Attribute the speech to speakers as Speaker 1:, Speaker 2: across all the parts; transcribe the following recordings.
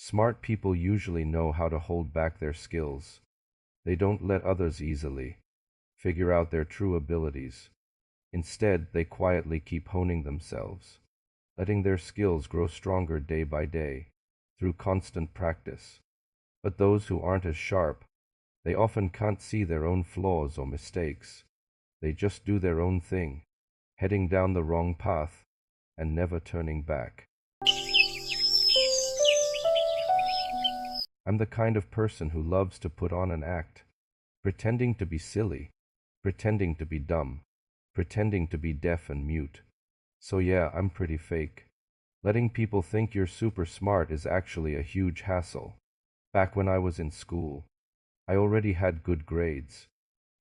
Speaker 1: Smart people usually know how to hold back their skills. They don't let others easily figure out their true abilities. Instead, they quietly keep honing themselves, letting their skills grow stronger day by day through constant practice. But those who aren't as sharp, they often can't see their own flaws or mistakes. They just do their own thing, heading down the wrong path and never turning back. I'm the kind of person who loves to put on an act, pretending to be silly, pretending to be dumb, pretending to be deaf and mute. So yeah, I'm pretty fake. Letting people think you're super smart is actually a huge hassle. Back when I was in school, I already had good grades,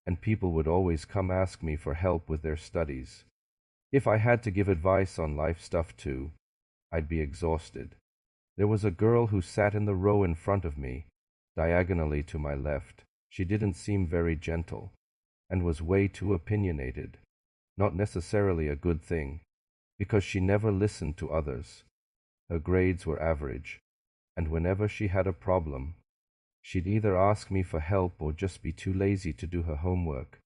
Speaker 1: and people would always come ask me for help with their studies. If I had to give advice on life stuff too, I'd be exhausted. There was a girl who sat in the row in front of me, diagonally to my left. She didn't seem very gentle, and was way too opinionated. Not necessarily a good thing, because she never listened to others. Her grades were average, and whenever she had a problem, she'd either ask me for help or just be too lazy to do her homework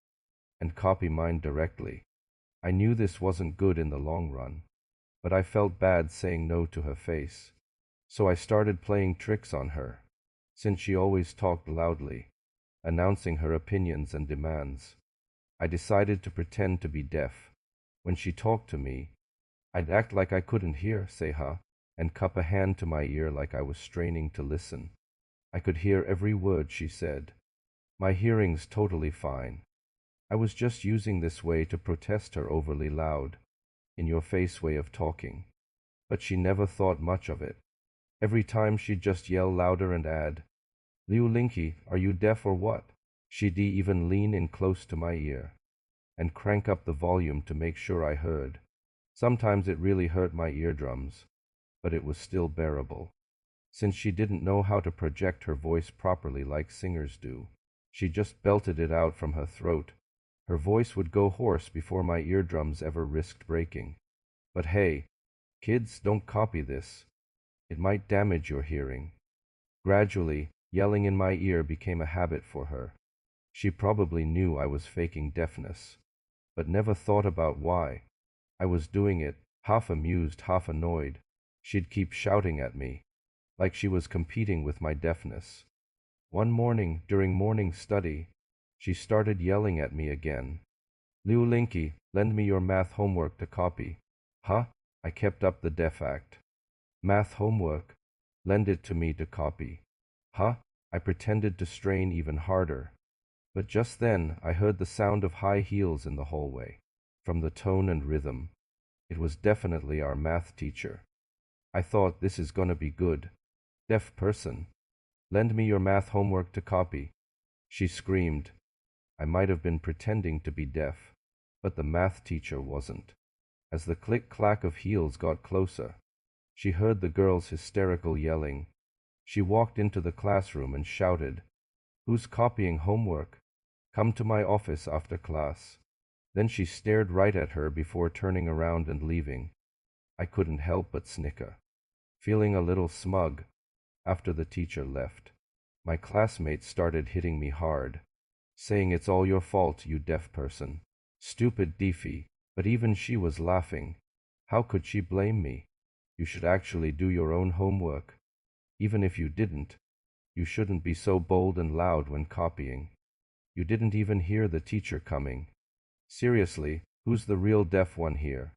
Speaker 1: and copy mine directly. I knew this wasn't good in the long run, but I felt bad saying no to her face. So I started playing tricks on her, since she always talked loudly, announcing her opinions and demands. I decided to pretend to be deaf. When she talked to me, I'd act like I couldn't hear, say ha, and cup a hand to my ear like I was straining to listen. I could hear every word she said. My hearing's totally fine. I was just using this way to protest her overly loud, in-your-face way of talking. But she never thought much of it. Every time she'd just yell louder and add, "Liu Linky, are you deaf or what?" She'd even lean in close to my ear and crank up the volume to make sure I heard. Sometimes it really hurt my eardrums, but it was still bearable. Since she didn't know how to project her voice properly like singers do, she just belted it out from her throat. Her voice would go hoarse before my eardrums ever risked breaking. But hey, kids, don't copy this. It might damage your hearing. Gradually, yelling in my ear became a habit for her. She probably knew I was faking deafness, but never thought about why. I was doing it, half amused, half annoyed. She'd keep shouting at me, like she was competing with my deafness. One morning, during morning study, she started yelling at me again. "Liu Linky, lend me your math homework to copy." Huh? I kept up the deaf act. "Math homework? Lend it to me to copy." Huh? I pretended to strain even harder. But just then I heard the sound of high heels in the hallway. From the tone and rhythm, it was definitely our math teacher. I thought, this is gonna be good. "Deaf person, lend me your math homework to copy," she screamed. I might have been pretending to be deaf, but the math teacher wasn't. As the click-clack of heels got closer, she heard the girl's hysterical yelling. She walked into the classroom and shouted, "Who's copying homework? Come to my office after class." Then she stared right at her before turning around and leaving. I couldn't help but snicker, feeling a little smug. After the teacher left, my classmates started hitting me hard, saying, "It's all your fault, you deaf person. Stupid Deefy." But even she was laughing. How could she blame me? You should actually do your own homework. Even if you didn't, you shouldn't be so bold and loud when copying. You didn't even hear the teacher coming. Seriously, who's the real deaf one here?